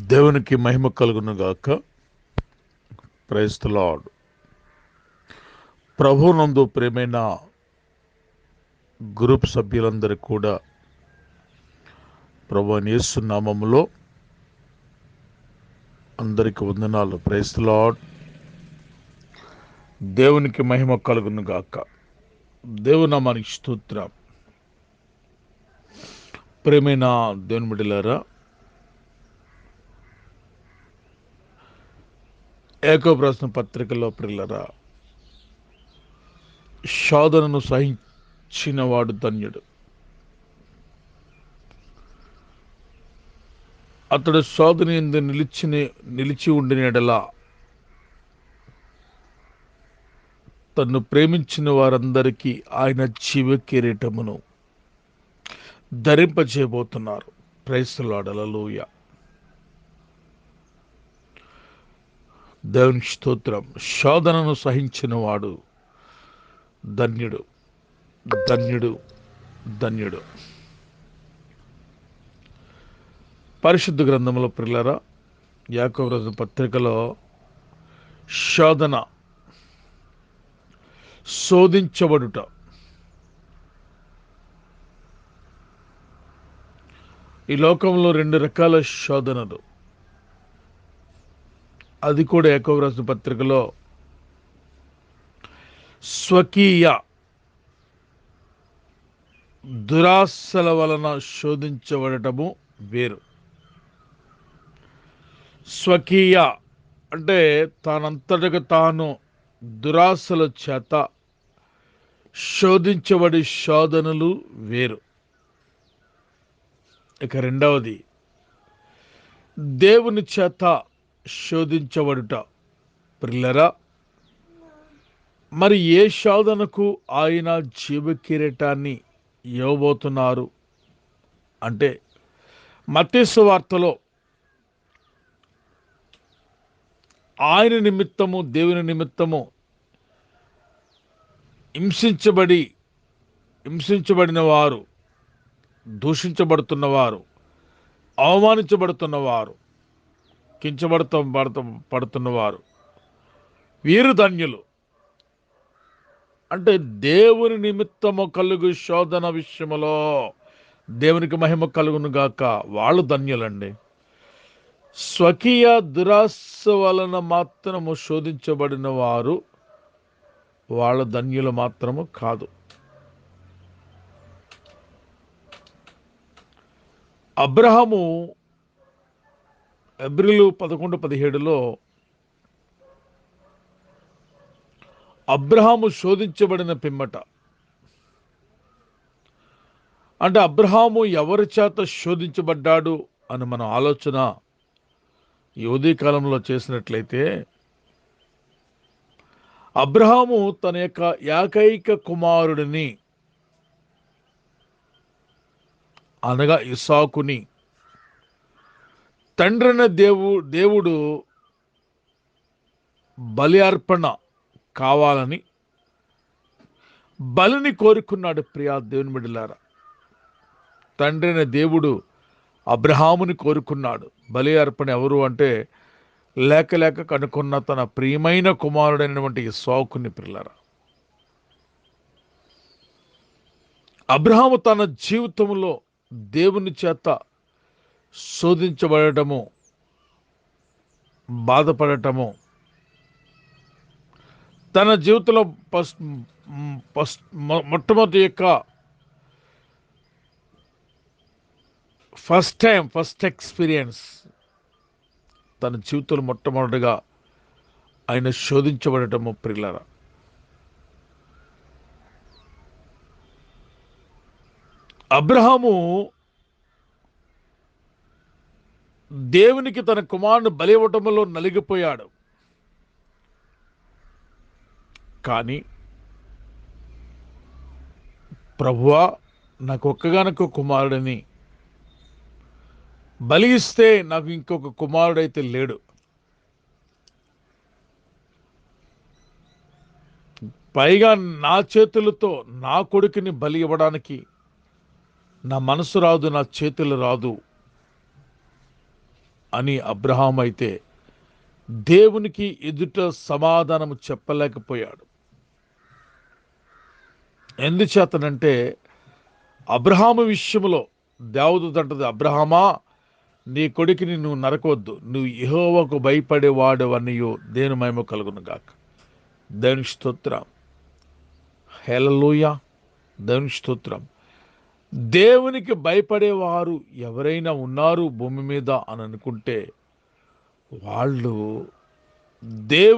దేవునికి మహిమ కలుగును గాక. Praise the Lord. ప్రభువునందు ప్రియమైన గ్రూప్ సభ్యులందరికీ కూడా ప్రభువైన యేసు నామములో అందరికి వందనాలు. Praise the Lord. దేవునికి మహిమ కలుగును గాక. దేవుని నామానికి స్తోత్రం. ప్రియమైన దేవుని బిడ్డలారా, యాకోబు రాసిన పత్రికలో ప్రియులారా, శోధనను సహించిన వాడు ధన్యుడు. అతడు శోధన యందు నిలిచి ఉండిన యెడల తన్ను ప్రేమించిన వారందరికీ ఆయన జీవ కిరీటమును ధరింపజేయబోతున్నారు. Praise the lord. హల్లెలూయా. దేవునికి స్తోత్రం. శోధనను సహించిన వాడు ధన్యుడు, ధన్యుడు, ధన్యుడు. పరిశుద్ధ గ్రంథంలో ప్రియులారా, యాకోబు రాసిన పత్రికలో శోధన, శోధించబడుట, ఈ లోకంలో రెండు రకాల శోధనలు. అది కూడా యాకోబు రాసిన పత్రికలో స్వకీయ దురాశల వలన శోధించబడటము వేరు. స్వకీయ అంటే తానంతటగా తాను దురాశల చేత శోధించబడి శోధనలు వేరు. ఇక రెండవది దేవుని చేత శోధించబడుట. ప్రియులారా, మరి ఏ శోధనకు ఆయన జీవ కిరీటాన్ని ఇవ్వబోతున్నారు అంటే, మత్తయి సువార్తలో ఆయన నిమిత్తము, దేవుని నిమిత్తము హింసించబడిన వారు, దూషించబడుతున్నవారు, అవమానించబడుతున్నవారు, పడుతున్నవారు, వీరు ధన్యులు. అంటే దేవుని నిమిత్తము కలుగు శోధన విషయములో దేవునికి మహిమ కలుగును గాక, వాళ్ళు ధన్యులండి. స్వకీయ దురాశ వలన మాత్రము శోధించబడిన వారు వాళ్ళ ధన్యులు మాత్రము కాదు. అబ్రహాము హెబ్రీలు 11:17లో అబ్రహాము శోధించబడిన పిమ్మట, అంటే అబ్రహాము ఎవరి చేత శోధించబడ్డాడు అని మనం ఆలోచన ఈ ఉదయకాలంలో చేసినట్లయితే, అబ్రహాము తన యొక్క ఏకైక కుమారుడిని అనగా ఇస్సాకుని తండ్రిన దేవుడు బలి అర్పణ కావాలని బలిని కోరుకున్నాడు. ప్రియా దేవుని బిడ్డలారా, తండ్రిన దేవుడు అబ్రహాముని కోరుకున్నాడు. బలి అర్పణ ఎవరు అంటే, లేక కనుక్కున్న తన ప్రియమైన కుమారుడైనటువంటి ఇస్సాకుని. ప్రియులారా, అబ్రహాము తన జీవితంలో దేవుని చేత శోధించబడటము, బాధపడటము, తన జీవితంలో మొట్టమొదటి యొక్క ఫస్ట్ ఎక్స్పీరియన్స్, తన జీవితంలో మొట్టమొదటిగా ఆయన శోధించబడటము. ప్రియులారా, అబ్రహాము దేవునికి తన కుమారుని బలి ఇవ్వటంలో నలిగిపోయాడు. కానీ ప్రభువా, నాకు ఒక్కగానొక్క కుమారుడిని బలి ఇస్తే నాకు ఇంకొక కుమారుడైతే లేడు, పైగా నా చేతులతో నా కొడుకుని బలి ఇవ్వడానికి నా మనసు రాదు, నా చేతులు రాదు అని అబ్రహాం అయితే దేవునికి ఎదుట సమాధానం చెప్పలేకపోయాడు. ఎందుచేతనంటే అబ్రహాము విషయంలో దేవుడు అంటది, అబ్రహామా నీ కొడుకుని నువ్వు నరకొద్దు, నువ్వు యెహోవాకు భయపడేవాడవనియు దేని మహిమ కలుగును గాక. దేవునికి స్తోత్రం. హల్లెలూయా. దేవునికి స్తోత్రం. దేవునికి భయపడేవారు ఎవరైనా ఉన్నారు భూమి మీద అని అనుకుంటే వాళ్ళు